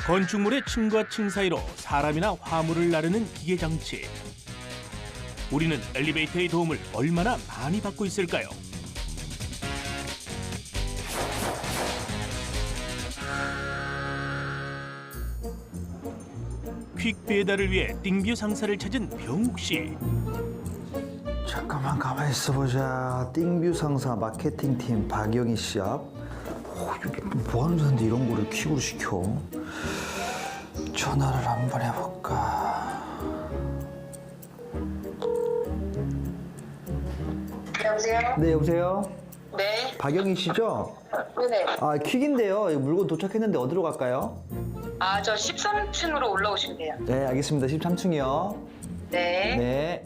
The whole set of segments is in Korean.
건축물의 층과 층 사이로 사람이나 화물을 나르는 기계 장치. 우리는 엘리베이터의 도움을 얼마나 많이 받고 있을까요? 퀵 배달을 위해 띵뷰 상사를 찾은 병욱 씨. 잠깐만 가만히 있어보자. 띵뷰 상사 마케팅팀 박영희 씨 앞. 여기 뭐 하는 데인데 이런 거를 퀵으로 시켜? 전화를 한번 해볼까? 여보세요? 네, 여보세요? 네. 박영희 씨죠? 네네. 아, 퀵인데요. 이거 물건 도착했는데 어디로 갈까요? 아, 저 13층으로 올라오시면 돼요. 네, 알겠습니다. 13층이요. 네. 네.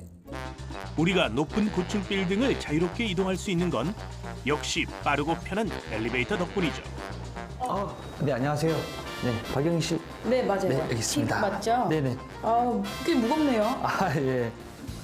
우리가 높은 고층 빌딩을 자유롭게 이동할 수 있는 건 역시 빠르고 편한 엘리베이터 덕분이죠. 네, 안녕하세요. 네, 박영희 씨. 네, 맞아요. 네, 알겠습니다. 킥 맞죠? 네네. 아, 꽤 무겁네요. 아, 예.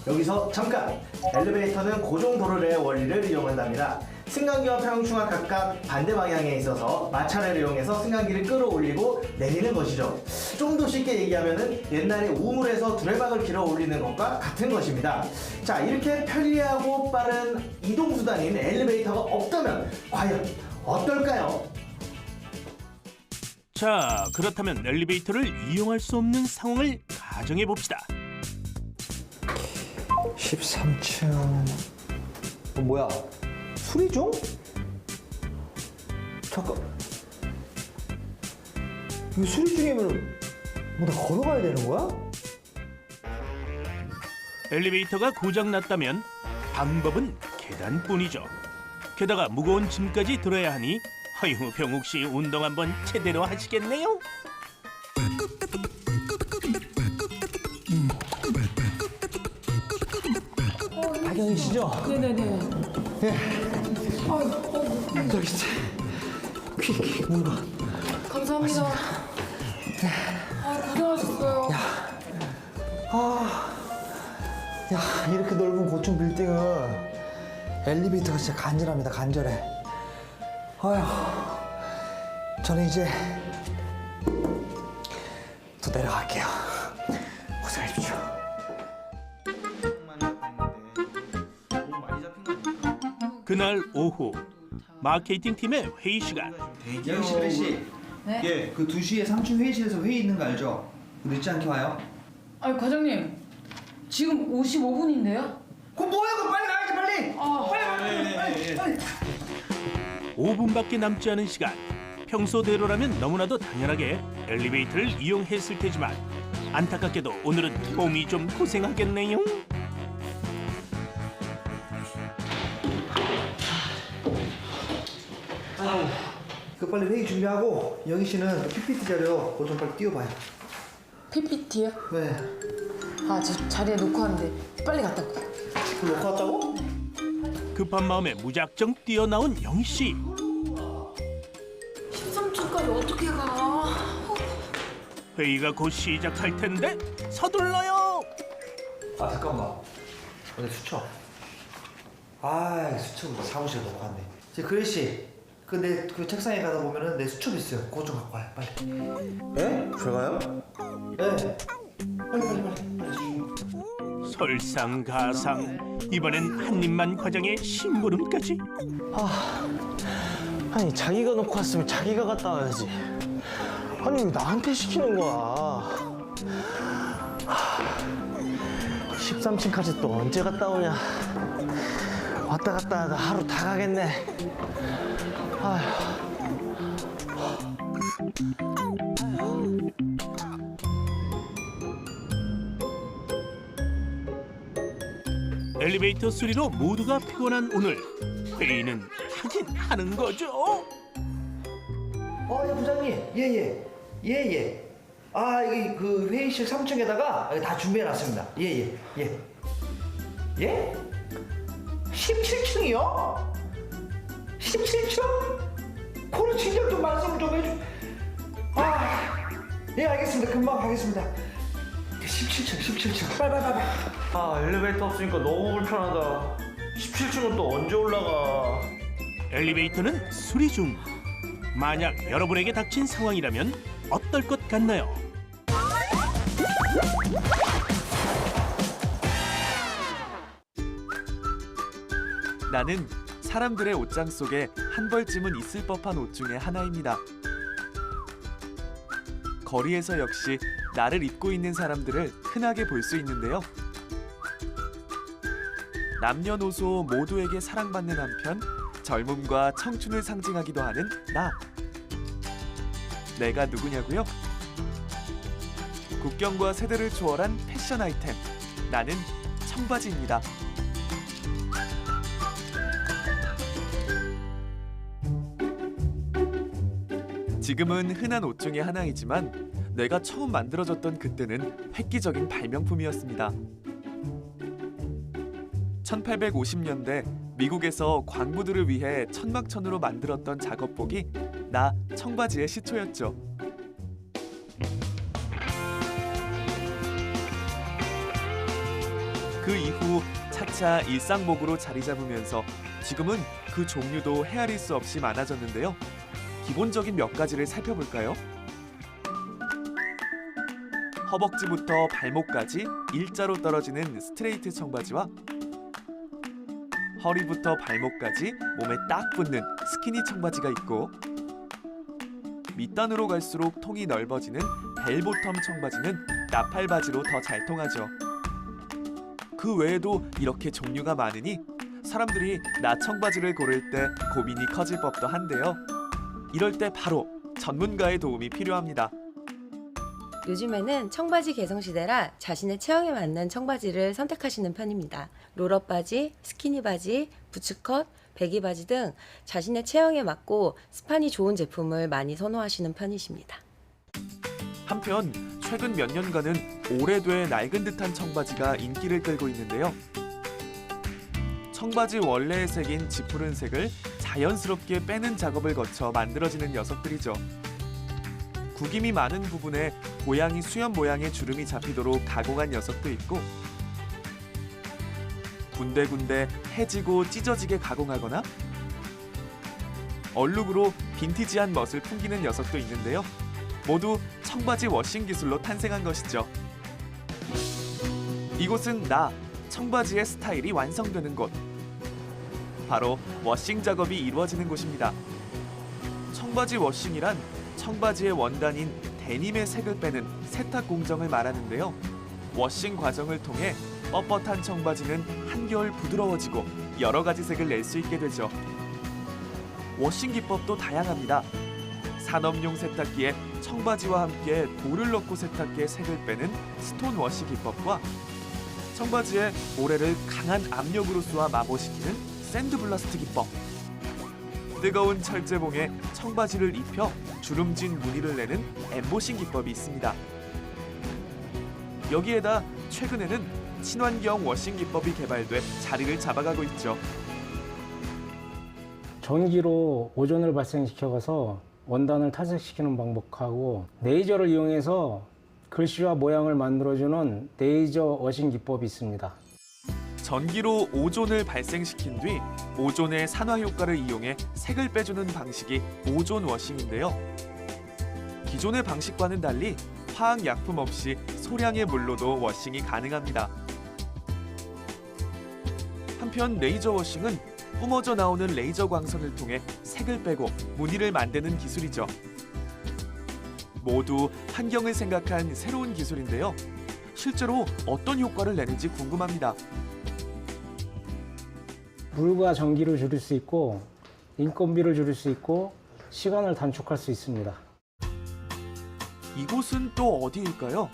여기서 잠깐! 엘리베이터는 고정도르래의 원리를 이용한답니다. 승강기와 평형충하 각각 반대 방향에 있어서 마찰을 이용해서 승강기를 끌어올리고 내리는 것이죠. 좀 더 쉽게 얘기하면 옛날에 우물에서 두레박을 길어 올리는 것과 같은 것입니다. 자, 이렇게 편리하고 빠른 이동수단인 엘리베이터가 없다면 과연 어떨까요? 자, 그렇다면 엘리베이터를 이용할 수 없는 상황을 가정해 봅시다. 13층. 뭐야? 수리중? 잠깐. 이거 수리중이면 뭐 나 걸어가야 되는 거야? 엘리베이터가 고장났다면 방법은 계단뿐이죠. 게다가 무거운 짐까지 들어야 하니 아유, 병욱 씨 운동 한번 제대로 하시겠네요. 박영희 씨죠? 네네네. 저기 있어. 퀵 물건. 감사합니다. 아, 고생하셨어요. 야, 이렇게 넓은 고층 빌딩은 엘리베이터가 진짜 간절합니다. 간절해. 아휴, 저는 이제 또 내려갈게요. 고생하십시오. 그날 오후 마케팅 팀의 회의 시간. 영희 씨, 그래 씨. 네? 예, 그 2시에 3층 회의실에서 회의 있는 거 알죠? 늦지 않게 와요. 아니, 과장님. 지금 55분인데요? 그럼 뭐야? 그럼 빨리 가야지, 빨리. 빨리. 5분밖에 남지 않은 시간. 평소대로라면 너무나도 당연하게 엘리베이터를 이용했을 테지만 안타깝게도 오늘은 봄이 좀 고생하겠네요. 그 빨리 회의 준비하고 영희 씨는 그 PPT 자료 그거 좀 빨리 띄워봐요. PPT요? 네. 아, 저 자리에 놓고 왔는데 빨리 갔다 올게요. 그거 놓고 왔다고? 급한 마음에 무작정 뛰어나온 영희 씨. 13층까지 어떻게 가? 회의가 곧 시작할 텐데 서둘러요. 아 잠깐만. 내 수첩. 아 수첩 사무실에 놓고 갔네. 제 그래 씨. 그 내 그 책상에 가다 보면은 내 수첩 있어요. 그거 좀 갖고 와요 빨리. 예? 제가요? 네. 빨리. 설상가상. 이번엔 한입만 과장의 심부름까지. 아니 자기가 놓고 왔으면 자기가 갔다 와야지. 아니 왜 나한테 시키는 거야? 13층까지 또 언제 갔다 오냐? 왔다 갔다 하다 하루 다 가겠네. 아휴. 엘리베이터 소리로 모두가 피곤한 오늘. 회의는 하긴 하는 거죠. 예, 부장님. 예. 아, 여기 그 회의실 3층에다가 다 준비해놨습니다. 예. 예? 17층이요? 17층? 그런 진작 좀 말씀 좀 해주. 예, 알겠습니다. 금방 가겠습니다. 17층. 빨리. 아 엘리베이터 없으니까 너무 불편하다. 17층은 또 언제 올라가? 엘리베이터는 수리 중. 만약 여러분에게 닥친 상황이라면 어떨 것 같나요? 나는 사람들의 옷장 속에 한 벌쯤은 있을 법한 옷 중에 하나입니다. 거리에서 역시 나를 입고 있는 사람들을 흔하게 볼 수 있는데요. 남녀노소 모두에게 사랑받는 한편 젊음과 청춘을 상징하기도 하는 나. 내가 누구냐고요? 국경과 세대를 초월한 패션 아이템. 나는 청바지입니다. 지금은 흔한 옷 중에 하나이지만 내가 처음 만들어졌던 그때는 획기적인 발명품이었습니다. 1850년대 미국에서 광부들을 위해 천막천으로 만들었던 작업복이 나 청바지의 시초였죠. 그 이후 차차 일상복으로 자리 잡으면서 지금은 그 종류도 헤아릴 수 없이 많아졌는데요. 기본적인 몇 가지를 살펴볼까요? 허벅지부터 발목까지 일자로 떨어지는 스트레이트 청바지와 허리부터 발목까지 몸에 딱 붙는 스키니 청바지가 있고, 밑단으로 갈수록 통이 넓어지는 벨보텀 청바지는 나팔바지로 더 잘 통하죠. 그 외에도 이렇게 종류가 많으니 사람들이 나 청바지를 고를 때 고민이 커질 법도 한데요. 이럴 때 바로 전문가의 도움이 필요합니다. 요즘에는 청바지 개성 시대라 자신의 체형에 맞는 청바지를 선택하시는 편입니다. 롤업 바지, 스키니 바지, 부츠컷, 배기 바지 등 자신의 체형에 맞고 스판이 좋은 제품을 많이 선호하시는 편이십니다. 한편 최근 몇 년간은 오래돼 낡은 듯한 청바지가 인기를 끌고 있는데요. 청바지 원래의 색인 짙푸른 색을 자연스럽게 빼는 작업을 거쳐 만들어지는 녀석들이죠. 구김이 많은 부분에 고양이 수염 모양의 주름이 잡히도록 가공한 녀석도 있고, 군데군데 해지고 찢어지게 가공하거나 얼룩으로 빈티지한 멋을 풍기는 녀석도 있는데요. 모두 청바지 워싱 기술로 탄생한 것이죠. 이곳은 나 청바지의 스타일이 완성되는 곳. 바로 워싱 작업이 이루어지는 곳입니다. 청바지 워싱이란 청바지의 원단인 데님의 색을 빼는 세탁 공정을 말하는데요. 워싱 과정을 통해 뻣뻣한 청바지는 한결 부드러워지고 여러 가지 색을 낼 수 있게 되죠. 워싱 기법도 다양합니다. 산업용 세탁기에 청바지와 함께 돌을 넣고 세탁기에 색을 빼는 스톤 워시 기법과 청바지에 모래를 강한 압력으로 쏘아 마모시키는 샌드 블라스트 기법, 뜨거운 철제봉에 청바지를 입혀 주름진 무늬를 내는 엠보싱 기법이 있습니다. 여기에다 최근에는 친환경 워싱 기법이 개발돼 자리를 잡아가고 있죠. 전기로 오존을 발생시켜서 원단을 탈색시키는 방법하고 레이저를 이용해서 글씨와 모양을 만들어주는 레이저 워싱 기법이 있습니다. 전기로 오존을 발생시킨 뒤 오존의 산화 효과를 이용해 색을 빼주는 방식이 오존 워싱인데요. 기존의 방식과는 달리 화학 약품 없이 소량의 물로도 워싱이 가능합니다. 한편 레이저 워싱은 뿜어져 나오는 레이저 광선을 통해 색을 빼고 무늬를 만드는 기술이죠. 모두 환경을 생각한 새로운 기술인데요. 실제로 어떤 효과를 내는지 궁금합니다. 물과 전기를 줄일 수 있고 인건비를 줄일 수 있고 시간을 단축할 수 있습니다. 이곳은 또 어디일까요?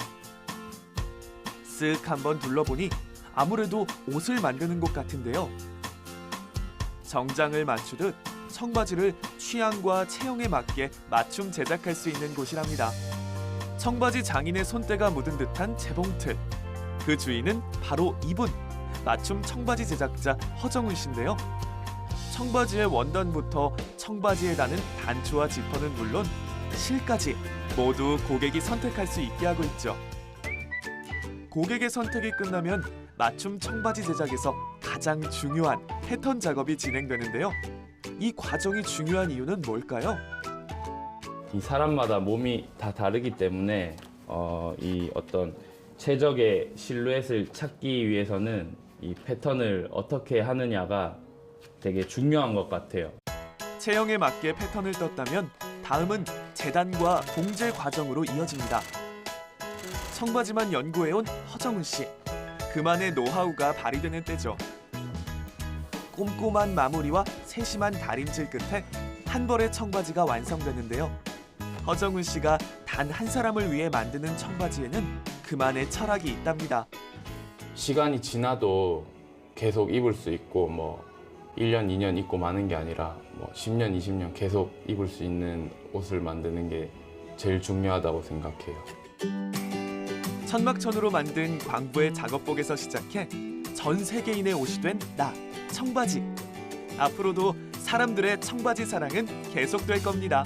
쓱 한번 둘러보니 아무래도 옷을 만드는 곳 같은데요. 정장을 맞추듯 청바지를 취향과 체형에 맞게 맞춤 제작할 수 있는 곳이랍니다. 청바지 장인의 손때가 묻은 듯한 재봉틀. 그 주인은 바로 이분, 맞춤 청바지 제작자 허정훈 씨인데요. 청바지의 원단부터 청바지에 다는 단추와 지퍼는 물론 실까지 모두 고객이 선택할 수 있게 하고 있죠. 고객의 선택이 끝나면 맞춤 청바지 제작에서 가장 중요한 패턴 작업이 진행되는데요. 이 과정이 중요한 이유는 뭘까요? 이 사람마다 몸이 다 다르기 때문에 이 어떤 최적의 실루엣을 찾기 위해서는 이 패턴을 어떻게 하느냐가 되게 중요한 것 같아요. 체형에 맞게 패턴을 떴다면 다음은 재단과 봉제 과정으로 이어집니다. 청바지만 연구해온 허정훈 씨. 그만의 노하우가 발휘되는 때죠. 꼼꼼한 마무리와 세심한 다림질 끝에 한 벌의 청바지가 완성되는데요. 허정훈 씨가 단 한 사람을 위해 만드는 청바지에는 그만의 철학이 있답니다. 시간이 지나도 계속 입을 수 있고 뭐 1년, 2년 입고 마는 게 아니라 뭐 10년, 20년 계속 입을 수 있는 옷을 만드는 게 제일 중요하다고 생각해요. 천막천으로 만든 광부의 작업복에서 시작해 전 세계인의 옷이 된 나, 청바지. 앞으로도 사람들의 청바지 사랑은 계속될 겁니다.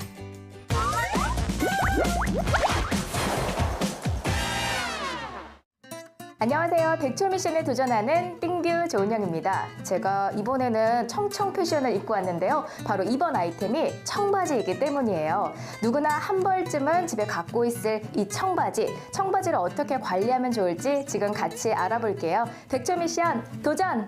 안녕하세요. 백초 미션에 도전하는 띵뷰 조은영입니다. 제가 이번에는 청청 패션을 입고 왔는데요. 바로 이번 아이템이 청바지이기 때문이에요. 누구나 한 벌쯤은 집에 갖고 있을 이 청바지. 청바지를 어떻게 관리하면 좋을지 지금 같이 알아볼게요. 백초 미션 도전!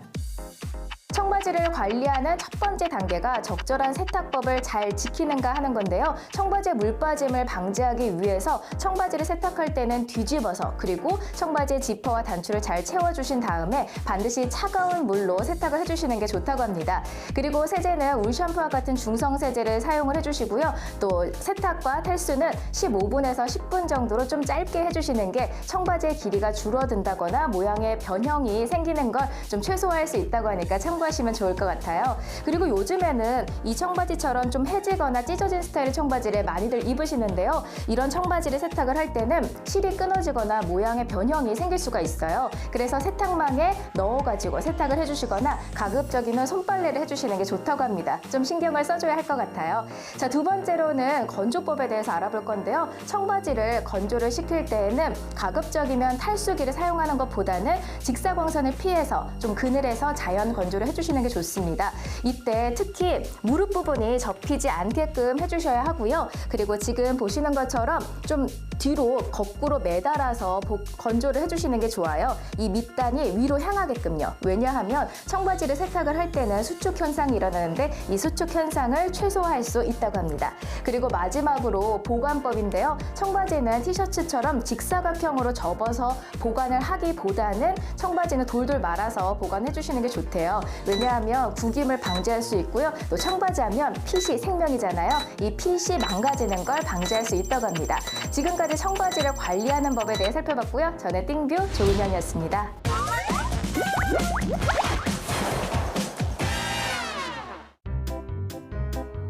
청바지를 관리하는 첫 번째 단계가 적절한 세탁법을 잘 지키는가 하는 건데요. 청바지의 물 빠짐을 방지하기 위해서 청바지를 세탁할 때는 뒤집어서 그리고 청바지의 지퍼와 단추를 잘 채워주신 다음에 반드시 차가운 물로 세탁을 해주시는 게 좋다고 합니다. 그리고 세제는 울 샴푸와 같은 중성 세제를 사용을 해주시고요. 또 세탁과 탈수는 15분에서 10분 정도로 좀 짧게 해주시는 게 청바지의 길이가 줄어든다거나 모양의 변형이 생기는 걸 좀 최소화할 수 있다고 하니까 참고하시면 좋을 것 같아요. 그리고 요즘에는 이 청바지처럼 좀 해지거나 찢어진 스타일의 청바지를 많이들 입으시는데요. 이런 청바지를 세탁을 할 때는 실이 끊어지거나 모양의 변형이 생길 수가 있어요. 그래서 세탁망에 넣어가지고 세탁을 해주시거나 가급적이면 손빨래를 해주시는 게 좋다고 합니다. 좀 신경을 써줘야 할 것 같아요. 자, 두 번째로는 건조법에 대해서 알아볼 건데요. 청바지를 건조를 시킬 때에는 가급적이면 탈수기를 사용하는 것보다는 직사광선을 피해서 좀 그늘에서 자연 건조를 해주시는 게 좋습니다. 이때 특히 무릎 부분이 접히지 않게끔 해주셔야 하고요. 그리고 지금 보시는 것처럼 좀 뒤로 거꾸로 매달아서 건조를 해주시는 게 좋아요. 이 밑단이 위로 향하게끔요. 왜냐하면 청바지를 세탁을 할 때는 수축 현상이 일어나는데 이 수축 현상을 최소화할 수 있다고 합니다. 그리고 마지막으로 보관법인데요. 청바지는 티셔츠처럼 직사각형으로 접어서 보관을 하기보다는 청바지는 돌돌 말아서 보관해 주시는 게 좋대요. 왜냐하면 구김을 방지할 수 있고요. 또 청바지 하면 핏이 생명이잖아요. 이 핏이 망가지는 걸 방지할 수 있다고 합니다. 지금까지 청바지를 관리하는 법에 대해 살펴봤고요. 저는 띵뷰 조은현이었습니다.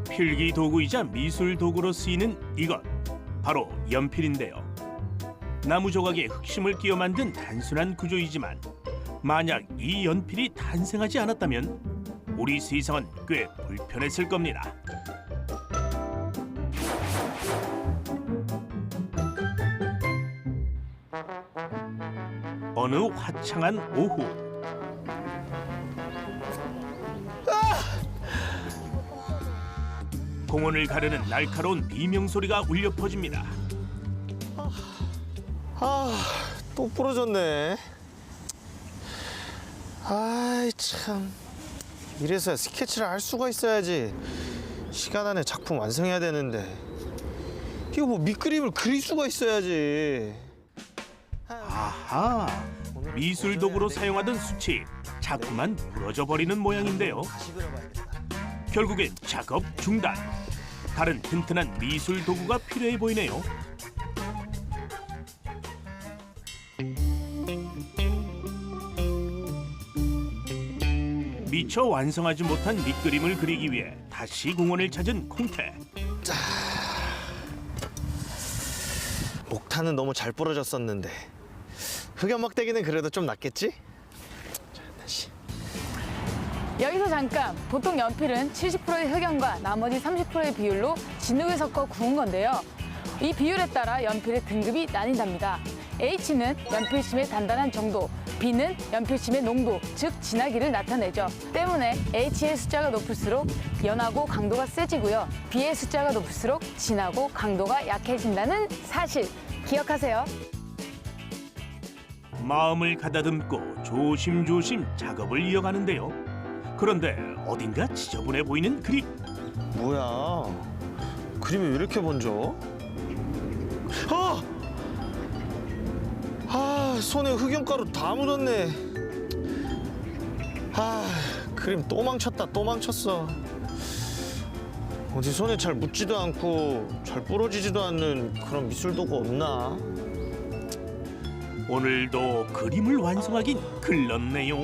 필기 도구이자 미술 도구로 쓰이는 이것, 바로 연필인데요. 나무 조각에 흑심을 끼워 만든 단순한 구조이지만 만약 이 연필이 탄생하지 않았다면 우리 세상은 꽤 불편했을 겁니다. 어느 화창한 오후, 공원을 가르는 날카로운 비명 소리가 울려 퍼집니다. 또 부러졌네. 아이 참, 이래서야 스케치를 할 수가 있어야지. 시간 안에 작품 완성해야 되는데 이거 뭐 밑그림을 그릴 수가 있어야지. 아하, 미술 도구로 사용하던 숯이 자꾸만 부러져 버리는 모양인데요. 결국엔 작업 중단. 다른 튼튼한 미술 도구가 필요해 보이네요. 미처 완성하지 못한 밑그림을 그리기 위해 다시 공원을 찾은 콩태. 목탄은 너무 잘 부러졌었는데 흑연막대기는 그래도 좀 낫겠지? 자, 다시. 여기서 잠깐, 보통 연필은 70%의 흑연과 나머지 30%의 비율로 진흙을 섞어 구운 건데요. 이 비율에 따라 연필의 등급이 나뉜답니다. H는 연필심의 단단한 정도, B는 연필심의 농도, 즉 진하기를 나타내죠. 때문에 H의 숫자가 높을수록 연하고 강도가 세지고요. B의 숫자가 높을수록 진하고 강도가 약해진다는 사실 기억하세요. 마음을 가다듬고 조심조심 작업을 이어가는데요. 그런데 어딘가 지저분해 보이는 그림. 뭐야? 그림이 왜 이렇게 번져? 손에 흑연가루 다 묻었네. 그림 또 망쳤다, 또 망쳤어. 어디 손에 잘 묻지도 않고 잘 부러지지도 않는 그런 미술도구 없나? 오늘도 그림을 완성하긴 글렀네요.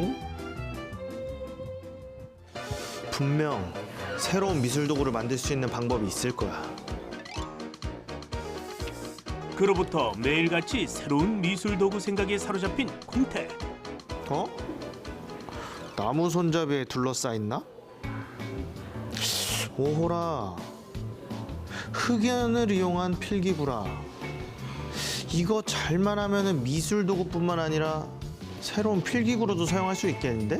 분명 새로운 미술도구를 만들 수 있는 방법이 있을 거야. 그로부터 매일같이 새로운 미술도구 생각에 사로잡힌 콩태. 나무 손잡이에 둘러싸있나? 오호라, 흑연을 이용한 필기구라. 이거 잘만 하면은 미술도구뿐만 아니라 새로운 필기구로도 사용할 수 있겠는데?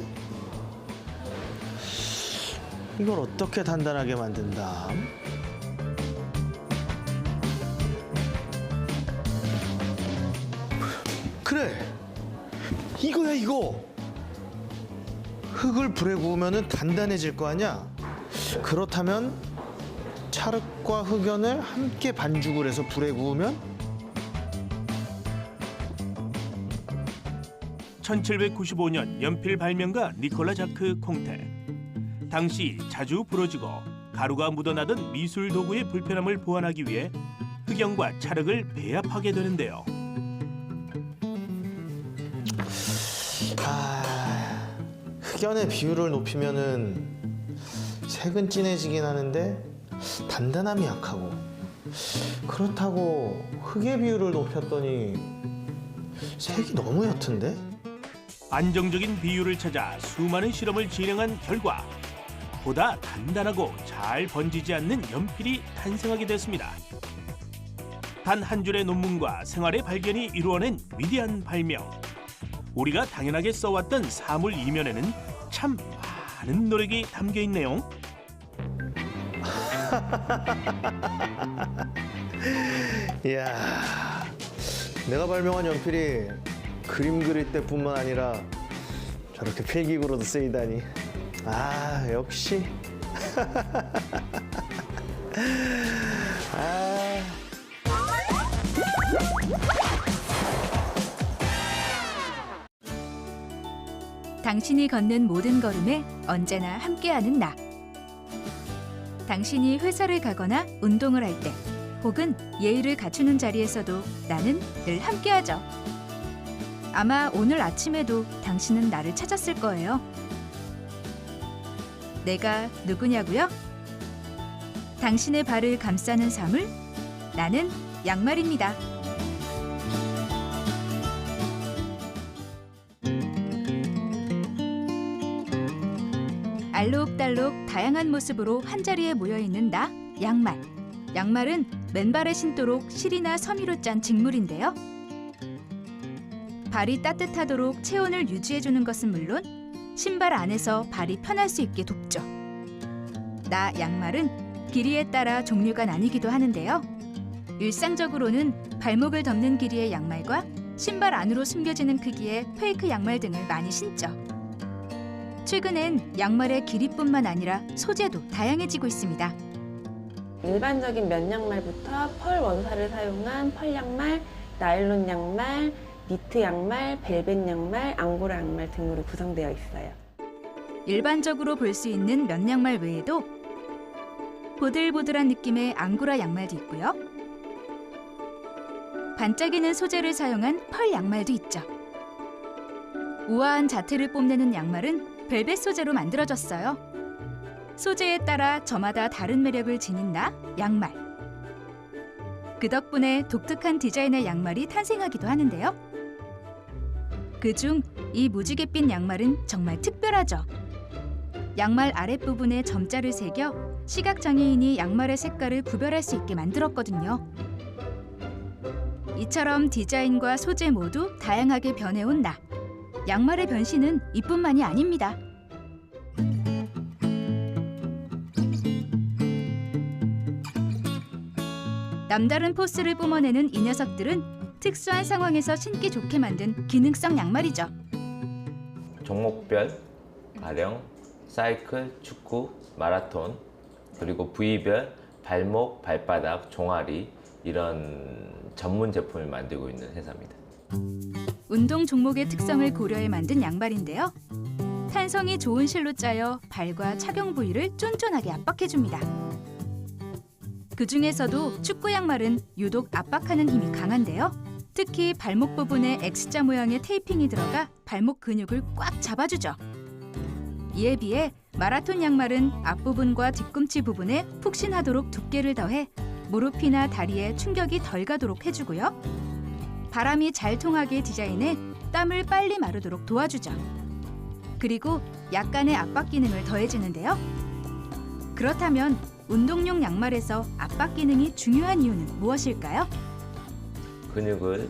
이걸 어떻게 단단하게 만든다? 그래! 이거야, 이거! 흙을 불에 구우면 단단해질 거 아니야? 그렇다면 찰흙과 흑연을 함께 반죽을 해서 불에 구우면 1795년 연필 발명가 니콜라 자크 콩테. 당시 자주 부러지고 가루가 묻어나던 미술 도구의 불편함을 보완하기 위해 흑연과 찰흙을 배합하게 되는데요. 흑연의 비율을 높이면은 색은 진해지긴 하는데 단단함이 약하고, 그렇다고 흑의 비율을 높였더니 색이 너무 옅은데? 안정적인 비율을 찾아 수많은 실험을 진행한 결과 보다 단단하고 잘 번지지 않는 연필이 탄생하게 됐습니다. 단 한 줄의 논문과 생활의 발견이 이루어낸 위대한 발명. 우리가 당연하게 써왔던 사물 이면에는 참 많은 노력이 담겨 있네요. 이야, 내가 발명한 연필이 그림 그릴 때뿐만 아니라 저렇게 필기구로도 쓰이다니. 역시. 당신이 걷는 모든 걸음에 언제나 함께하는 나. 당신이 회사를 가거나 운동을 할 때, 혹은 예의를 갖추는 자리에서도 나는 늘 함께하죠. 아마 오늘 아침에도 당신은 나를 찾았을 거예요. 내가 누구냐고요? 당신의 발을 감싸는 사물, 나는 양말입니다. 알록달록 다양한 모습으로 한자리에 모여있는 나, 양말. 양말은 맨발에 신도록 실이나 섬유로 짠 직물인데요. 발이 따뜻하도록 체온을 유지해주는 것은 물론 신발 안에서 발이 편할 수 있게 돕죠. 나 양말은 길이에 따라 종류가 나뉘기도 하는데요. 일상적으로는 발목을 덮는 길이의 양말과 신발 안으로 숨겨지는 크기의 페이크 양말 등을 많이 신죠. 최근엔 양말의 길이뿐만 아니라 소재도 다양해지고 있습니다. 일반적인 면 양말부터 펄 원사를 사용한 펄 양말, 나일론 양말, 니트 양말, 벨벳 양말, 앙고라 양말 등으로 구성되어 있어요. 일반적으로 볼 수 있는 면 양말 외에도 보들보들한 느낌의 앙고라 양말도 있고요. 반짝이는 소재를 사용한 펄 양말도 있죠. 우아한 자태를 뽐내는 양말은 벨벳 소재로 만들어졌어요. 소재에 따라 저마다 다른 매력을 지닌 나, 양말. 그 덕분에 독특한 디자인의 양말이 탄생하기도 하는데요. 그중 이 무지갯빛 양말은 정말 특별하죠. 양말 아랫부분에 점자를 새겨 시각장애인이 양말의 색깔을 구별할 수 있게 만들었거든요. 이처럼 디자인과 소재 모두 다양하게 변해온 나. 양말의 변신은 이뿐만이 아닙니다. 남다른 포스를 뿜어내는 이 녀석들은 특수한 상황에서 신기 좋게 만든 기능성 양말이죠. 종목별, 가령 사이클, 축구, 마라톤, 그리고 부위별 발목, 발바닥, 종아리 이런 전문 제품을 만들고 있는 회사입니다. 운동 종목의 특성을 고려해 만든 양말인데요. 탄성이 좋은 실로 짜여 발과 착용 부위를 쫀쫀하게 압박해줍니다. 그 중에서도 축구 양말은 유독 압박하는 힘이 강한데요. 특히 발목 부분에 X자 모양의 테이핑이 들어가 발목 근육을 꽉 잡아주죠. 이에 비해 마라톤 양말은 앞부분과 뒤꿈치 부분에 푹신하도록 두께를 더해 무릎이나 다리에 충격이 덜 가도록 해주고요. 바람이 잘 통하게 디자인해 땀을 빨리 마르도록 도와주죠. 그리고 약간의 압박 기능을 더해주는데요. 그렇다면 운동용 양말에서 압박 기능이 중요한 이유는 무엇일까요? 근육을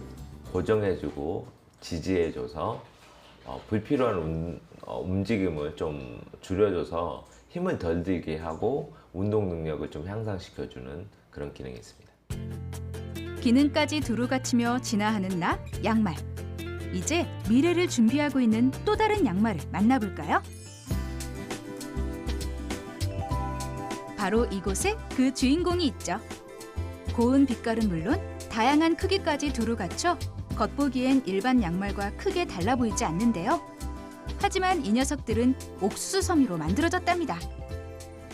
고정해주고 지지해줘서 불필요한 움직임을 좀 줄여줘서 힘을 덜 들게 하고 운동 능력을 좀 향상시켜주는 그런 기능이 있습니다. 기능까지 두루 갖추며 진화하는 나, 양말. 이제 미래를 준비하고 있는 또 다른 양말을 만나볼까요? 바로 이곳에 그 주인공이 있죠. 고운 빛깔은 물론 다양한 크기까지 두루 갖춰 겉보기엔 일반 양말과 크게 달라 보이지 않는데요. 하지만 이 녀석들은 옥수수 섬유로 만들어졌답니다.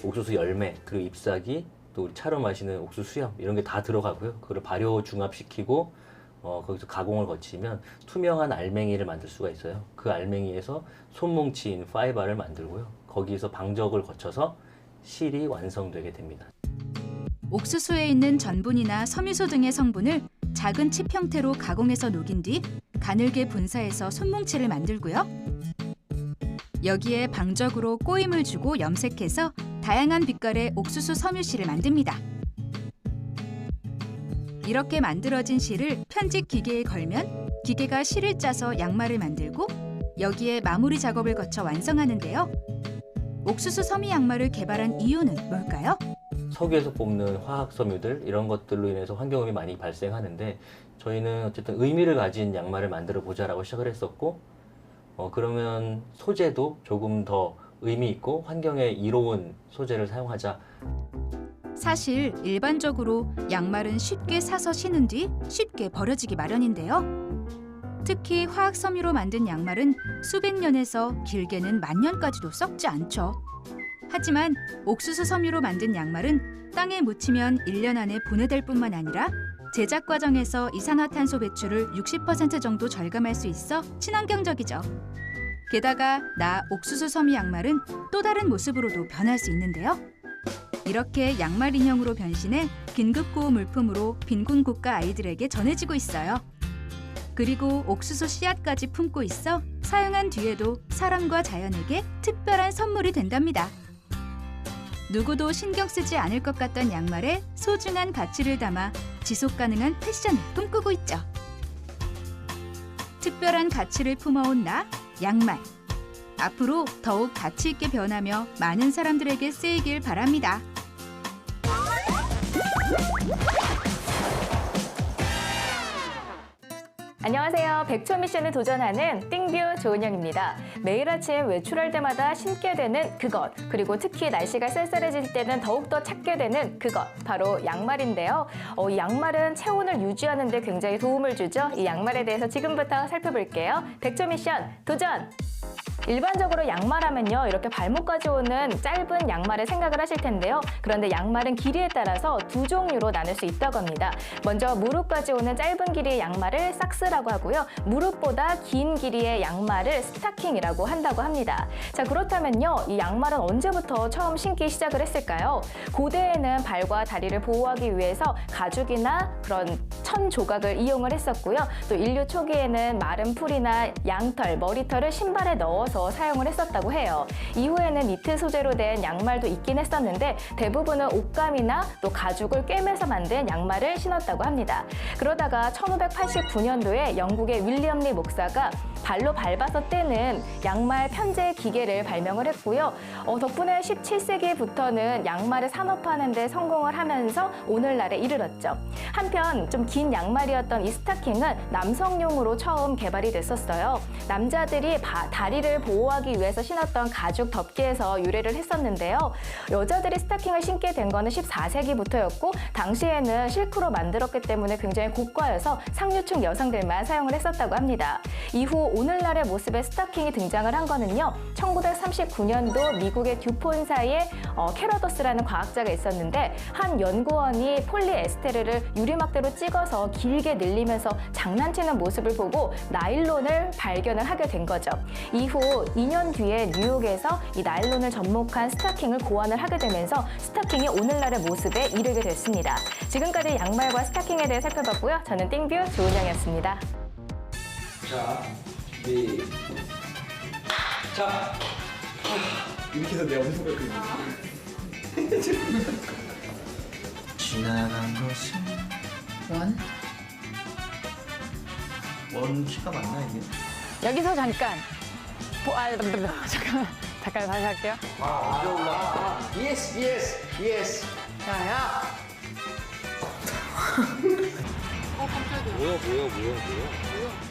옥수수 열매, 그리고 잎사귀, 또 우리 차로 마시는 옥수수 수염 이런 게 다 들어가고요. 그걸 발효 중합시키고 거기서 가공을 거치면 투명한 알맹이를 만들 수가 있어요. 그 알맹이에서 손뭉치인 파이바를 만들고요. 거기에서 방적을 거쳐서 실이 완성되게 됩니다. 옥수수에 있는 전분이나 섬유소 등의 성분을 작은 칩 형태로 가공해서 녹인 뒤 가늘게 분사해서 손뭉치를 만들고요. 여기에 방적으로 꼬임을 주고 염색해서 다양한 빛깔의 옥수수 섬유실을 만듭니다. 이렇게 만들어진 실을 편집 기계에 걸면 기계가 실을 짜서 양말을 만들고 여기에 마무리 작업을 거쳐 완성하는데요. 옥수수 섬유 양말을 개발한 이유는 뭘까요? 석유에서 뽑는 화학 섬유들 이런 것들로 인해서 환경오염이 많이 발생하는데 저희는 어쨌든 의미를 가진 양말을 만들어 보자라고 시작을 했었고 그러면 소재도 조금 더 의미 있고 환경에 이로운 소재를 사용하자. 사실 일반적으로 양말은 쉽게 사서 신은 뒤 쉽게 버려지기 마련인데요. 특히 화학 섬유로 만든 양말은 수백 년에서 길게는 만 년까지도 썩지 않죠. 하지만 옥수수 섬유로 만든 양말은 땅에 묻히면 1년 안에 분해될 뿐만 아니라 제작 과정에서 이산화탄소 배출을 60% 정도 절감할 수 있어 친환경적이죠. 게다가 나 옥수수 섬유 양말은 또 다른 모습으로도 변할 수 있는데요. 이렇게 양말 인형으로 변신해 긴급 구호 물품으로 빈곤 국가 아이들에게 전해지고 있어요. 그리고 옥수수 씨앗까지 품고 있어 사용한 뒤에도 사람과 자연에게 특별한 선물이 된답니다. 누구도 신경 쓰지 않을 것 같던 양말에 소중한 가치를 담아 지속 가능한 패션을 꿈꾸고 있죠. 특별한 가치를 품어온 나, 양말. 앞으로 더욱 가치 있게 변하며 많은 사람들에게 쓰이길 바랍니다. 안녕하세요. 100초 미션에 도전하는 띵뷰 조은영입니다. 매일 아침 외출할 때마다 신게 되는 그것, 그리고 특히 날씨가 쌀쌀해질 때는 더욱더 찾게 되는 그것, 바로 양말인데요. 이 양말은 체온을 유지하는 데 굉장히 도움을 주죠. 이 양말에 대해서 지금부터 살펴볼게요. 100초 미션 도전! 일반적으로 양말하면요, 이렇게 발목까지 오는 짧은 양말을 생각을 하실 텐데요. 그런데 양말은 길이에 따라서 두 종류로 나눌 수 있다고 합니다. 먼저 무릎까지 오는 짧은 길이의 양말을 삭스라고 하고요. 무릎보다 긴 길이의 양말을 스타킹이라고 한다고 합니다. 자, 그렇다면요, 이 양말은 언제부터 처음 신기 시작을 했을까요? 고대에는 발과 다리를 보호하기 위해서 가죽이나 그런 천 조각을 이용을 했었고요. 또 인류 초기에는 마른 풀이나 양털, 머리털을 신발에 넣어서 올려서 사용을 했었다고 해요. 이후에는 니트 소재로 된 양말도 있긴 했었는데 대부분은 옷감이나 또 가죽을 꿰매서 만든 양말을 신었다고 합니다. 그러다가 1589년도에 영국의 윌리엄 리 목사가 발로 밟아서 떼는 양말 편제 기계를 발명을 했고요. 덕분에 17세기부터는 양말을 산업화하는 데 성공을 하면서 오늘날에 이르렀죠. 한편 좀 긴 양말이었던 이 스타킹은 남성용으로 처음 개발이 됐었어요. 남자들이 다리를 보호하기 위해서 신었던 가죽 덮개에서 유래를 했었는데요. 여자들이 스타킹을 신게 된 거는 14세기부터였고 당시에는 실크로 만들었기 때문에 굉장히 고가여서 상류층 여성들만 사용을 했었다고 합니다. 이후 오늘날의 모습의 스타킹이 등장을 한 거는요. 1939년도 미국의 듀폰사의 캐러더스라는 과학자가 있었는데 한 연구원이 폴리에스테르를 유리막대로 찍어서 길게 늘리면서 장난치는 모습을 보고 나일론을 발견을 하게 된 거죠. 이후 2년 뒤에 뉴욕에서 이 나일론을 접목한 스타킹을 고안을 하게 되면서 스타킹이 오늘날의 모습에 이르게 됐습니다. 지금까지 양말과 스타킹에 대해 살펴봤고요. 저는 띵뷰 조은영이었습니다. 자, 자, 이렇게 해서 내 엉덩이를 그리는 지나간 것은 원 키가 맞나 이게? 여기서 잠깐. 잠깐 다시 할게요. 언제 올라? 예스. 야야. 뭐야.